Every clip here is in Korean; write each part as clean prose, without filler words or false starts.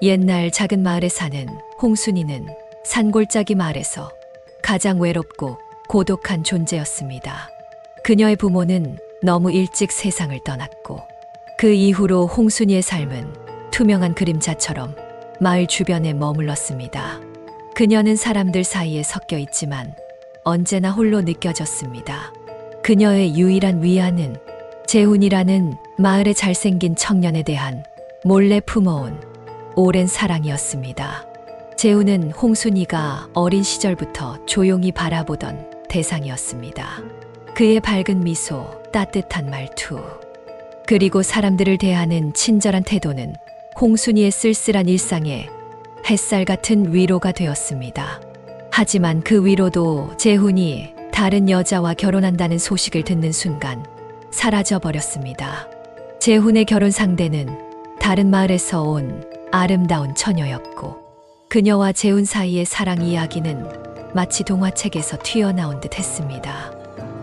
옛날 작은 마을에 사는 홍순이는 산골짜기 마을에서 가장 외롭고 고독한 존재였습니다. 그녀의 부모는 너무 일찍 세상을 떠났고 그 이후로 홍순이의 삶은 투명한 그림자처럼 마을 주변에 머물렀습니다. 그녀는 사람들 사이에 섞여 있지만 언제나 홀로 느껴졌습니다. 그녀의 유일한 위안은 재훈이라는 마을의 잘생긴 청년에 대한 몰래 품어온 오랜 사랑이었습니다. 재훈은 홍순이가 어린 시절부터 조용히 바라보던 대상이었습니다. 그의 밝은 미소, 따뜻한 말투, 그리고 사람들을 대하는 친절한 태도는 홍순이의 쓸쓸한 일상에 햇살 같은 위로가 되었습니다. 하지만 그 위로도 재훈이 다른 여자와 결혼한다는 소식을 듣는 순간 사라져버렸습니다. 재훈의 결혼 상대는 다른 마을에서 온 아름다운 처녀였고 그녀와 재훈 사이의 사랑 이야기는 마치 동화책에서 튀어나온 듯 했습니다.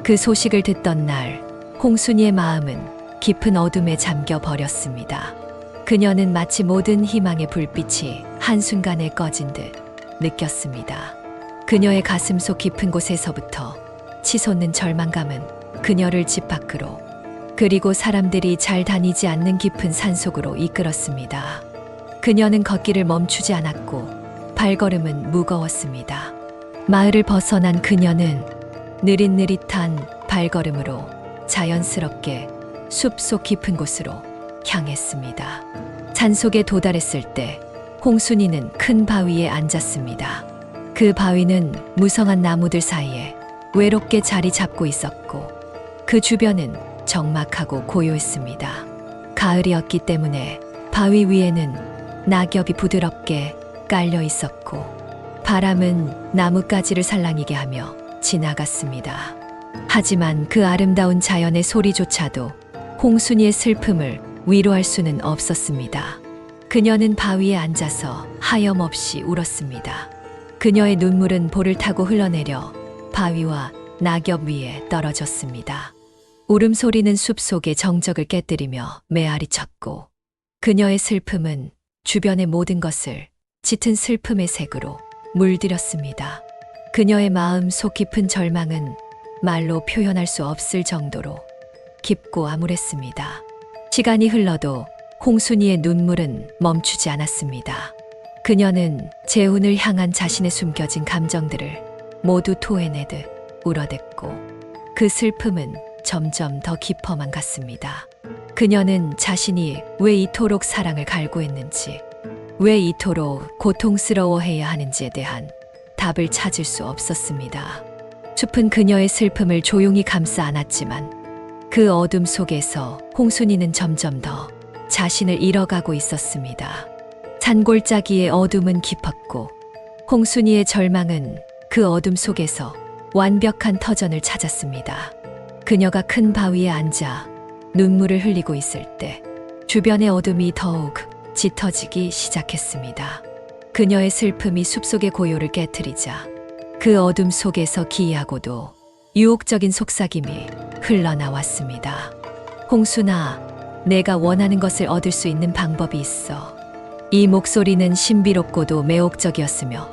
그 소식을 듣던 날 홍순이의 마음은 깊은 어둠에 잠겨 버렸습니다. 그녀는 마치 모든 희망의 불빛이 한순간에 꺼진 듯 느꼈습니다. 그녀의 가슴속 깊은 곳에서부터 치솟는 절망감은 그녀를 집 밖으로 그리고 사람들이 잘 다니지 않는 깊은 산속으로 이끌었습니다. 그녀는 걷기를 멈추지 않았고 발걸음은 무거웠습니다. 마을을 벗어난 그녀는 느릿느릿한 발걸음으로 자연스럽게 숲속 깊은 곳으로 향했습니다. 산속에 도달했을 때 홍순이는 큰 바위에 앉았습니다. 그 바위는 무성한 나무들 사이에 외롭게 자리 잡고 있었고 그 주변은 적막하고 고요했습니다. 가을이었기 때문에 바위 위에는 낙엽이 부드럽게 깔려 있었고 바람은 나뭇가지를 살랑이게 하며 지나갔습니다. 하지만 그 아름다운 자연의 소리조차도 홍순이의 슬픔을 위로할 수는 없었습니다. 그녀는 바위에 앉아서 하염없이 울었습니다. 그녀의 눈물은 볼을 타고 흘러내려 바위와 낙엽 위에 떨어졌습니다. 울음소리는 숲속의 정적을 깨뜨리며 메아리 쳤고 그녀의 슬픔은 주변의 모든 것을 짙은 슬픔의 색으로 물들였습니다. 그녀의 마음 속 깊은 절망은 말로 표현할 수 없을 정도로 깊고 암울했습니다. 시간이 흘러도 홍순이의 눈물은 멈추지 않았습니다. 그녀는 재훈을 향한 자신의 숨겨진 감정들을 모두 토해내듯 울어댔고 그 슬픔은 점점 더 깊어만 갔습니다. 그녀는 자신이 왜 이토록 사랑을 갈구했는지, 왜 이토록 고통스러워해야 하는지에 대한 답을 찾을 수 없었습니다. 숲은 그녀의 슬픔을 조용히 감싸 안았지만 그 어둠 속에서 홍순이는 점점 더 자신을 잃어가고 있었습니다. 산골짜기의 어둠은 깊었고 홍순이의 절망은 그 어둠 속에서 완벽한 터전을 찾았습니다. 그녀가 큰 바위에 앉아 눈물을 흘리고 있을 때 주변의 어둠이 더욱 짙어지기 시작했습니다. 그녀의 슬픔이 숲속의 고요를 깨트리자 그 어둠 속에서 기이하고도 유혹적인 속삭임이 흘러나왔습니다. 홍순아, 내가 원하는 것을 얻을 수 있는 방법이 있어. 이 목소리는 신비롭고도 매혹적이었으며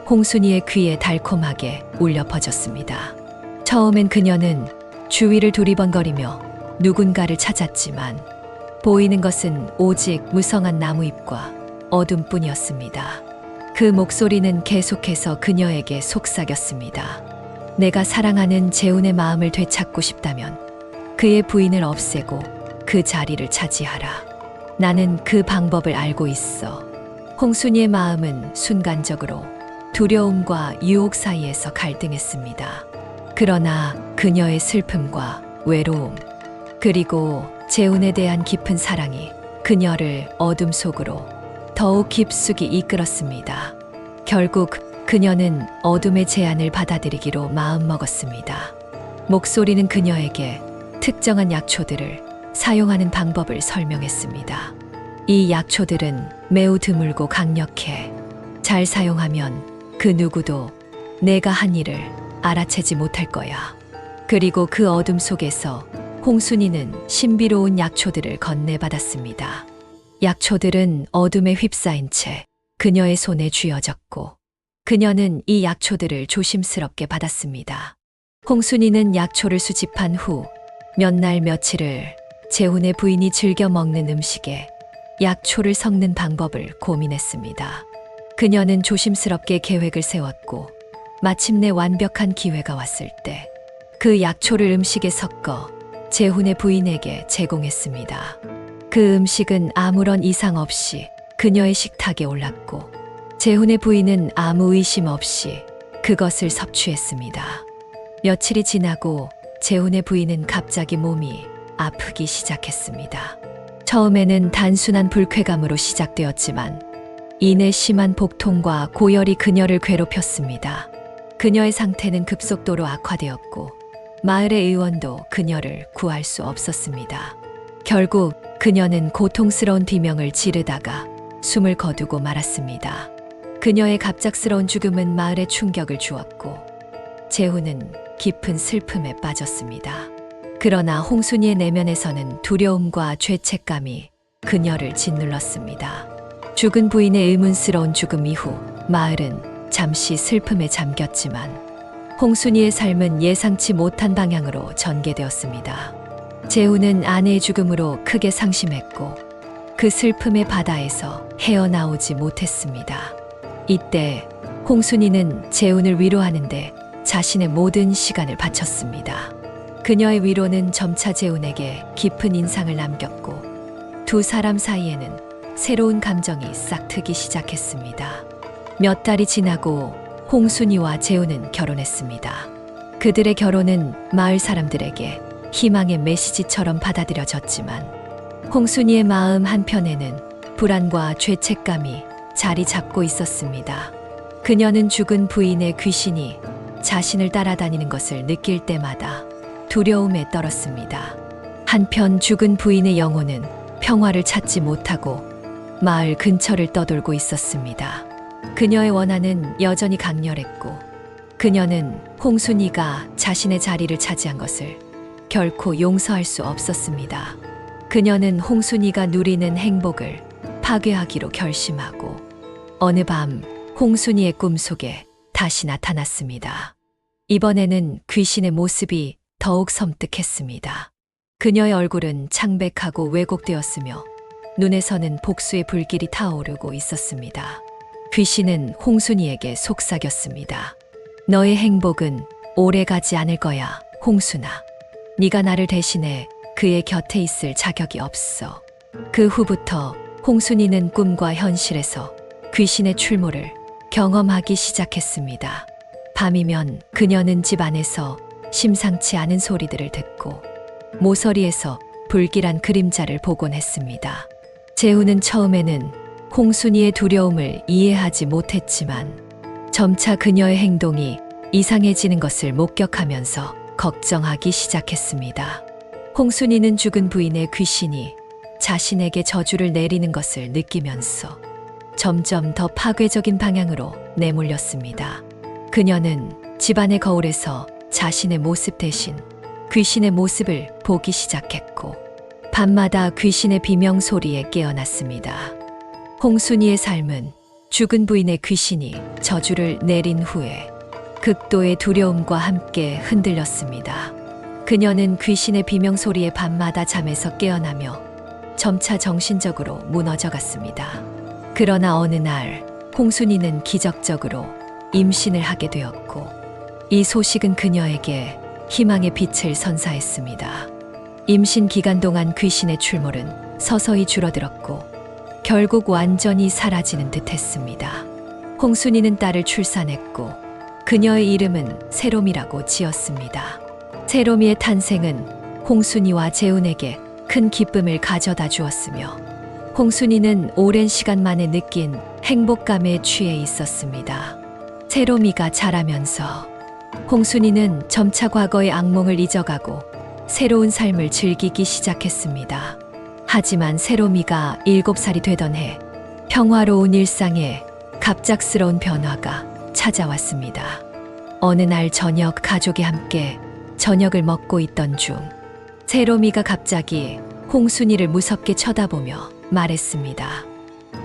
홍순이의 귀에 달콤하게 울려 퍼졌습니다. 처음엔 그녀는 주위를 두리번거리며 누군가를 찾았지만 보이는 것은 오직 무성한 나무잎과 어둠뿐이었습니다. 그 목소리는 계속해서 그녀에게 속삭였습니다. 내가 사랑하는 재훈의 마음을 되찾고 싶다면 그의 부인을 없애고 그 자리를 차지하라. 나는 그 방법을 알고 있어. 홍순이의 마음은 순간적으로 두려움과 유혹 사이에서 갈등했습니다. 그러나 그녀의 슬픔과 외로움, 그리고 재훈에 대한 깊은 사랑이 그녀를 어둠 속으로 더욱 깊숙이 이끌었습니다. 결국 그녀는 어둠의 제안을 받아들이기로 마음먹었습니다. 목소리는 그녀에게 특정한 약초들을 사용하는 방법을 설명했습니다. 이 약초들은 매우 드물고 강력해 잘 사용하면 그 누구도 내가 한 일을 알아채지 못할 거야. 그리고 그 어둠 속에서 홍순이는 신비로운 약초들을 건네받았습니다. 약초들은 어둠에 휩싸인 채 그녀의 손에 쥐어졌고 그녀는 이 약초들을 조심스럽게 받았습니다. 홍순이는 약초를 수집한 후 몇 날 며칠을 재훈의 부인이 즐겨 먹는 음식에 약초를 섞는 방법을 고민했습니다. 그녀는 조심스럽게 계획을 세웠고 마침내 완벽한 기회가 왔을 때 그 약초를 음식에 섞어 재훈의 부인에게 제공했습니다. 그 음식은 아무런 이상 없이 그녀의 식탁에 올랐고 재훈의 부인은 아무 의심 없이 그것을 섭취했습니다. 며칠이 지나고 재훈의 부인은 갑자기 몸이 아프기 시작했습니다. 처음에는 단순한 불쾌감으로 시작되었지만 이내 심한 복통과 고열이 그녀를 괴롭혔습니다. 그녀의 상태는 급속도로 악화되었고 마을의 의원도 그녀를 구할 수 없었습니다. 결국 그녀는 고통스러운 비명을 지르다가 숨을 거두고 말았습니다. 그녀의 갑작스러운 죽음은 마을에 충격을 주었고 재훈은 깊은 슬픔에 빠졌습니다. 그러나 홍순이의 내면에서는 두려움과 죄책감이 그녀를 짓눌렀습니다. 죽은 부인의 의문스러운 죽음 이후 마을은 잠시 슬픔에 잠겼지만 홍순이의 삶은 예상치 못한 방향으로 전개되었습니다. 재훈은 아내의 죽음으로 크게 상심했고 그 슬픔의 바다에서 헤어나오지 못했습니다. 이때 홍순이는 재훈을 위로하는데 자신의 모든 시간을 바쳤습니다. 그녀의 위로는 점차 재훈에게 깊은 인상을 남겼고 두 사람 사이에는 새로운 감정이 싹트기 시작했습니다. 몇 달이 지나고 홍순이와 재훈은 결혼했습니다. 그들의 결혼은 마을 사람들에게 희망의 메시지처럼 받아들여졌지만 홍순이의 마음 한편에는 불안과 죄책감이 자리 잡고 있었습니다. 그녀는 죽은 부인의 귀신이 자신을 따라다니는 것을 느낄 때마다 두려움에 떨었습니다. 한편 죽은 부인의 영혼은 평화를 찾지 못하고 마을 근처를 떠돌고 있었습니다. 그녀의 원한은 여전히 강렬했고 그녀는 홍순이가 자신의 자리를 차지한 것을 결코 용서할 수 없었습니다. 그녀는 홍순이가 누리는 행복을 파괴하기로 결심하고 어느 밤 홍순이의 꿈속에 다시 나타났습니다. 이번에는 귀신의 모습이 더욱 섬뜩했습니다. 그녀의 얼굴은 창백하고 왜곡되었으며 눈에서는 복수의 불길이 타오르고 있었습니다. 귀신은 홍순이에게 속삭였습니다. 너의 행복은 오래가지 않을 거야, 홍순아. 네가 나를 대신해 그의 곁에 있을 자격이 없어. 그 후부터 홍순이는 꿈과 현실에서 귀신의 출몰을 경험하기 시작했습니다. 밤이면 그녀는 집 안에서 심상치 않은 소리들을 듣고 모서리에서 불길한 그림자를 보곤 했습니다. 재훈은 처음에는 홍순이의 두려움을 이해하지 못했지만 점차 그녀의 행동이 이상해지는 것을 목격하면서 걱정하기 시작했습니다. 홍순이는 죽은 부인의 귀신이 자신에게 저주를 내리는 것을 느끼면서 점점 더 파괴적인 방향으로 내몰렸습니다. 그녀는 집안의 거울에서 자신의 모습 대신 귀신의 모습을 보기 시작했고 밤마다 귀신의 비명 소리에 깨어났습니다. 홍순이의 삶은 죽은 부인의 귀신이 저주를 내린 후에 극도의 두려움과 함께 흔들렸습니다. 그녀는 귀신의 비명 소리에 밤마다 잠에서 깨어나며 점차 정신적으로 무너져 갔습니다. 그러나 어느 날 홍순이는 기적적으로 임신을 하게 되었고 이 소식은 그녀에게 희망의 빛을 선사했습니다. 임신 기간 동안 귀신의 출몰은 서서히 줄어들었고 결국 완전히 사라지는 듯 했습니다. 홍순이는 딸을 출산했고 그녀의 이름은 세롬이라고 지었습니다. 세롬이의 탄생은 홍순이와 재훈에게 큰 기쁨을 가져다 주었으며 홍순이는 오랜 시간 만에 느낀 행복감에 취해 있었습니다. 세롬이가 자라면서 홍순이는 점차 과거의 악몽을 잊어가고 새로운 삶을 즐기기 시작했습니다. 하지만 세롬이가 7살이 되던 해 평화로운 일상에 갑작스러운 변화가 찾아왔습니다. 어느 날 저녁 가족이 함께 저녁을 먹고 있던 중 세롬이가 갑자기 홍순이를 무섭게 쳐다보며 말했습니다.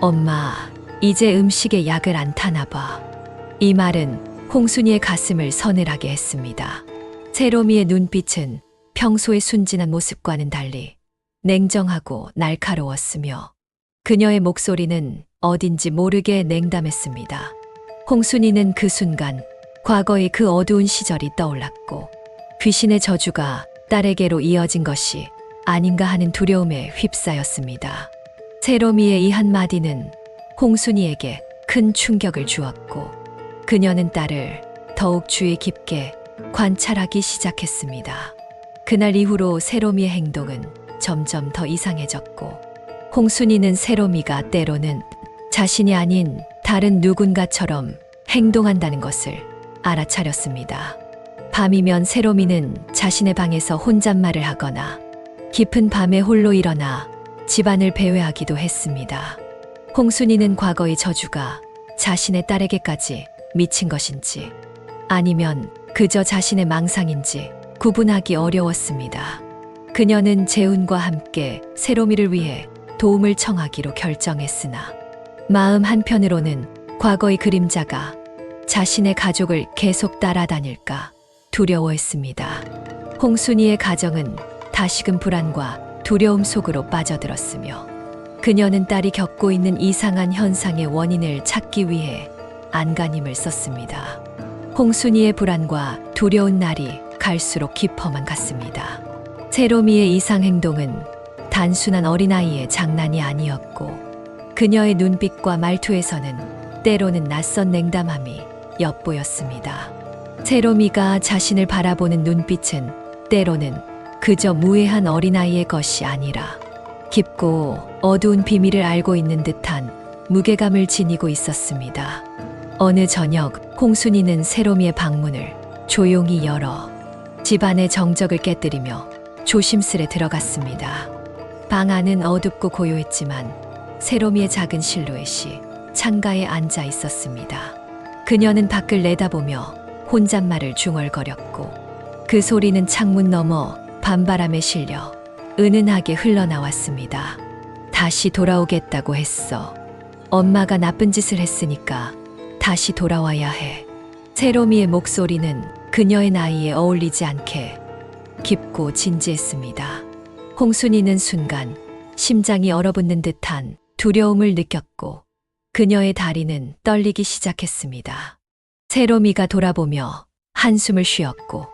엄마, 이제 음식에 약을 안 타나 봐. 이 말은 홍순이의 가슴을 서늘하게 했습니다. 세롬이의 눈빛은 평소의 순진한 모습과는 달리 냉정하고 날카로웠으며 그녀의 목소리는 어딘지 모르게 냉담했습니다. 홍순이는 그 순간 과거의 그 어두운 시절이 떠올랐고 귀신의 저주가 딸에게로 이어진 것이 아닌가 하는 두려움에 휩싸였습니다. 세롬이의 이 한마디는 홍순이에게 큰 충격을 주었고 그녀는 딸을 더욱 주의 깊게 관찰하기 시작했습니다. 그날 이후로 세롬이의 행동은 점점 더 이상해졌고 홍순이는 세롬이가 때로는 자신이 아닌 다른 누군가처럼 행동한다는 것을 알아차렸습니다. 밤이면 세롬이는 자신의 방에서 혼잣말을 하거나 깊은 밤에 홀로 일어나 집안을 배회하기도 했습니다. 홍순이는 과거의 저주가 자신의 딸에게까지 미친 것인지 아니면 그저 자신의 망상인지 구분하기 어려웠습니다. 그녀는 재훈과 함께 세롬이를 위해 도움을 청하기로 결정했으나 마음 한편으로는 과거의 그림자가 자신의 가족을 계속 따라다닐까 두려워했습니다. 홍순이의 가정은 다시금 불안과 두려움 속으로 빠져들었으며 그녀는 딸이 겪고 있는 이상한 현상의 원인을 찾기 위해 안간힘을 썼습니다. 홍순이의 불안과 두려운 날이 갈수록 깊어만 갔습니다. 세롬이의 이상 행동은 단순한 어린아이의 장난이 아니었고 그녀의 눈빛과 말투에서는 때로는 낯선 냉담함이 엿보였습니다. 세롬이가 자신을 바라보는 눈빛은 때로는 그저 무해한 어린아이의 것이 아니라 깊고 어두운 비밀을 알고 있는 듯한 무게감을 지니고 있었습니다. 어느 저녁 홍순이는 세롬이의 방문을 조용히 열어 집안의 정적을 깨뜨리며 조심스레 들어갔습니다. 방 안은 어둡고 고요했지만 세롬이의 작은 실루엣이 창가에 앉아 있었습니다. 그녀는 밖을 내다보며 혼잣말을 중얼거렸고 그 소리는 창문 너머 밤바람에 실려 은은하게 흘러나왔습니다. 다시 돌아오겠다고 했어. 엄마가 나쁜 짓을 했으니까 다시 돌아와야 해. 세롬이의 목소리는 그녀의 나이에 어울리지 않게 깊고 진지했습니다. 홍순이는 순간 심장이 얼어붙는 듯한 두려움을 느꼈고 그녀의 다리는 떨리기 시작했습니다. 세롬이가 돌아보며 한숨을 쉬었고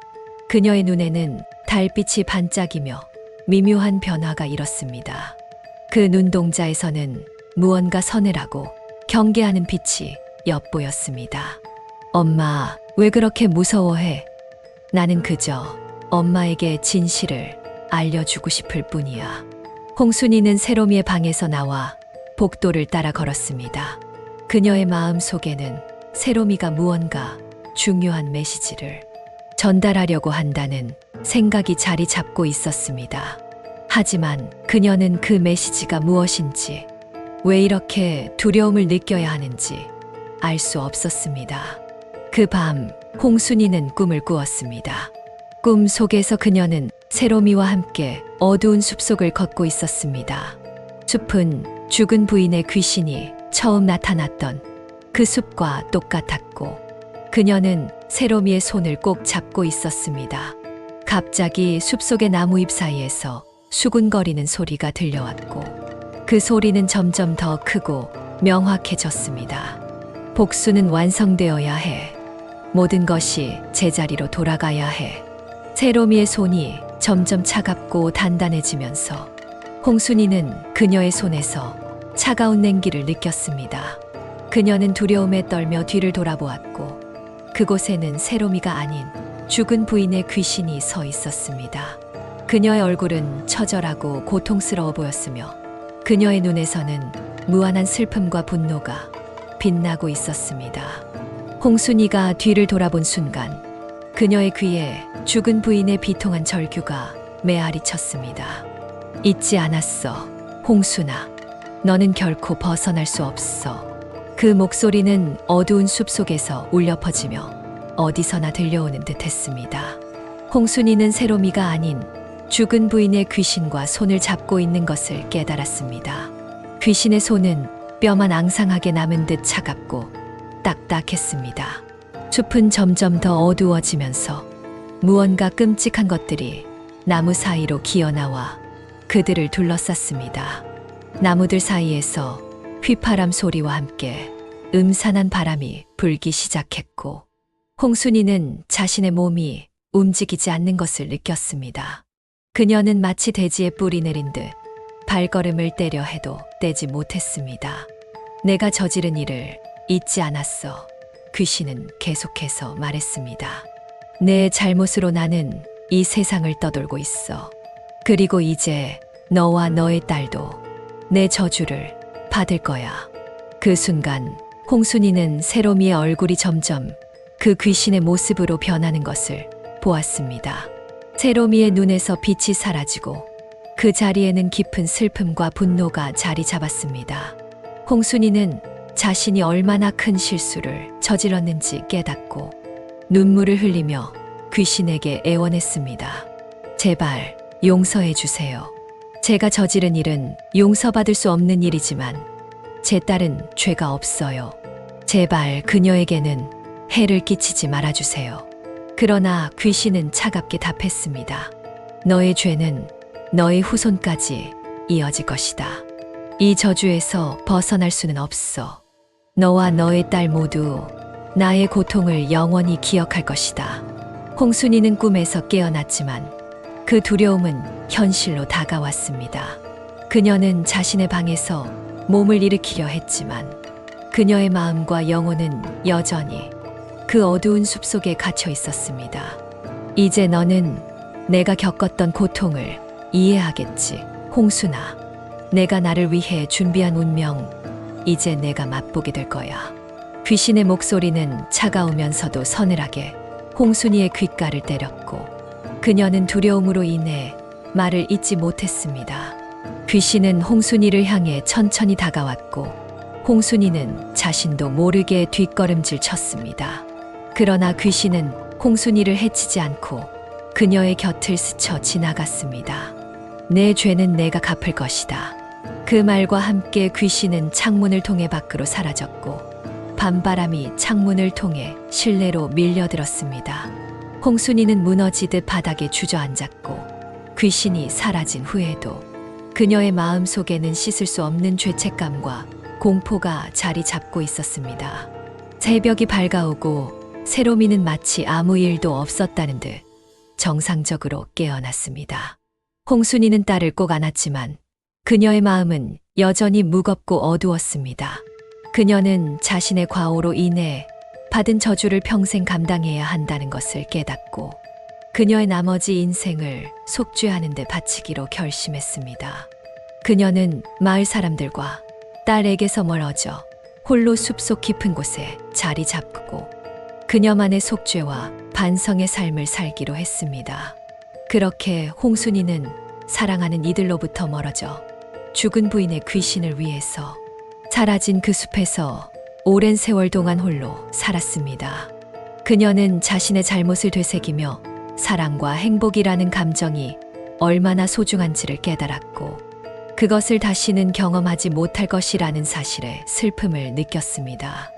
그녀의 눈에는 달빛이 반짝이며 미묘한 변화가 일었습니다. 그 눈동자에서는 무언가 서늘하고 경계하는 빛이 엿보였습니다. 엄마, 왜 그렇게 무서워해? 나는 그저 엄마에게 진실을 알려주고 싶을 뿐이야. 홍순이는 세롬이의 방에서 나와 복도를 따라 걸었습니다. 그녀의 마음 속에는 세롬이가 무언가 중요한 메시지를 전달하려고 한다는 생각이 자리 잡고 있었습니다. 하지만 그녀는 그 메시지가 무엇인지, 왜 이렇게 두려움을 느껴야 하는지 알 수 없었습니다. 그 밤, 홍순이는 꿈을 꾸었습니다. 꿈 속에서 그녀는 세롬이와 함께 어두운 숲속을 걷고 있었습니다. 숲은 죽은 부인의 귀신이 처음 나타났던 그 숲과 똑같았고 그녀는 세롬이의 손을 꼭 잡고 있었습니다. 갑자기 숲속의 나무잎 사이에서 수군거리는 소리가 들려왔고 그 소리는 점점 더 크고 명확해졌습니다. 복수는 완성되어야 해. 모든 것이 제자리로 돌아가야 해. 세롬이의 손이 점점 차갑고 단단해지면서 홍순이는 그녀의 손에서 차가운 냉기를 느꼈습니다. 그녀는 두려움에 떨며 뒤를 돌아보았고 그곳에는 세롬이가 아닌 죽은 부인의 귀신이 서 있었습니다. 그녀의 얼굴은 처절하고 고통스러워 보였으며 그녀의 눈에서는 무한한 슬픔과 분노가 빛나고 있었습니다. 홍순이가 뒤를 돌아본 순간 그녀의 귀에 죽은 부인의 비통한 절규가 메아리 쳤습니다. 잊지 않았어, 홍순아. 너는 결코 벗어날 수 없어. 그 목소리는 어두운 숲속에서 울려 퍼지며 어디서나 들려오는 듯 했습니다. 홍순이는 세롬이가 아닌 죽은 부인의 귀신과 손을 잡고 있는 것을 깨달았습니다. 귀신의 손은 뼈만 앙상하게 남은 듯 차갑고 딱딱했습니다. 숲은 점점 더 어두워지면서 무언가 끔찍한 것들이 나무 사이로 기어나와 그들을 둘러쌌습니다. 나무들 사이에서 휘파람 소리와 함께 음산한 바람이 불기 시작했고 홍순이는 자신의 몸이 움직이지 않는 것을 느꼈습니다. 그녀는 마치 대지에 뿌리 내린 듯 발걸음을 떼려 해도 떼지 못했습니다. 내가 저지른 일을 잊지 않았어. 귀신은 계속해서 말했습니다. 내 잘못으로 나는 이 세상을 떠돌고 있어. 그리고 이제 너와 너의 딸도 내 저주를 받을 거야. 그 순간 홍순이는 세롬이의 얼굴이 점점 그 귀신의 모습으로 변하는 것을 보았습니다. 세롬이의 눈에서 빛이 사라지고 그 자리에는 깊은 슬픔과 분노가 자리 잡았습니다. 홍순이는 자신이 얼마나 큰 실수를 저질렀는지 깨닫고 눈물을 흘리며 귀신에게 애원했습니다. 제발 용서해 주세요. 제가 저지른 일은 용서받을 수 없는 일이지만 제 딸은 죄가 없어요. 제발 그녀에게는 해를 끼치지 말아주세요. 그러나 귀신은 차갑게 답했습니다. 너의 죄는 너의 후손까지 이어질 것이다. 이 저주에서 벗어날 수는 없어. 너와 너의 딸 모두 나의 고통을 영원히 기억할 것이다. 홍순이는 꿈에서 깨어났지만 그 두려움은 현실로 다가왔습니다. 그녀는 자신의 방에서 몸을 일으키려 했지만 그녀의 마음과 영혼은 여전히 그 어두운 숲속에 갇혀 있었습니다. 이제 너는 내가 겪었던 고통을 이해하겠지, 홍순아. 내가 나를 위해 준비한 운명, 이제 내가 맛보게 될 거야. 귀신의 목소리는 차가우면서도 서늘하게 홍순이의 귓가를 때렸고 그녀는 두려움으로 인해 말을 잇지 못했습니다. 귀신은 홍순이를 향해 천천히 다가왔고 홍순이는 자신도 모르게 뒷걸음질 쳤습니다. 그러나 귀신은 홍순이를 해치지 않고 그녀의 곁을 스쳐 지나갔습니다. 내 죄는 내가 갚을 것이다. 그 말과 함께 귀신은 창문을 통해 밖으로 사라졌고 밤바람이 창문을 통해 실내로 밀려들었습니다. 홍순이는 무너지듯 바닥에 주저앉았고 귀신이 사라진 후에도 그녀의 마음 속에는 씻을 수 없는 죄책감과 공포가 자리 잡고 있었습니다. 새벽이 밝아오고 세롬이는 마치 아무 일도 없었다는 듯 정상적으로 깨어났습니다. 홍순이는 딸을 꼭 안았지만 그녀의 마음은 여전히 무겁고 어두웠습니다. 그녀는 자신의 과오로 인해 받은 저주를 평생 감당해야 한다는 것을 깨닫고 그녀의 나머지 인생을 속죄하는 데 바치기로 결심했습니다. 그녀는 마을 사람들과 딸에게서 멀어져 홀로 숲속 깊은 곳에 자리 잡고 그녀만의 속죄와 반성의 삶을 살기로 했습니다. 그렇게 홍순이는 사랑하는 이들로부터 멀어져 죽은 부인의 귀신을 위해서 사라진 그 숲에서 오랜 세월 동안 홀로 살았습니다. 그녀는 자신의 잘못을 되새기며 사랑과 행복이라는 감정이 얼마나 소중한지를 깨달았고 그것을 다시는 경험하지 못할 것이라는 사실에 슬픔을 느꼈습니다.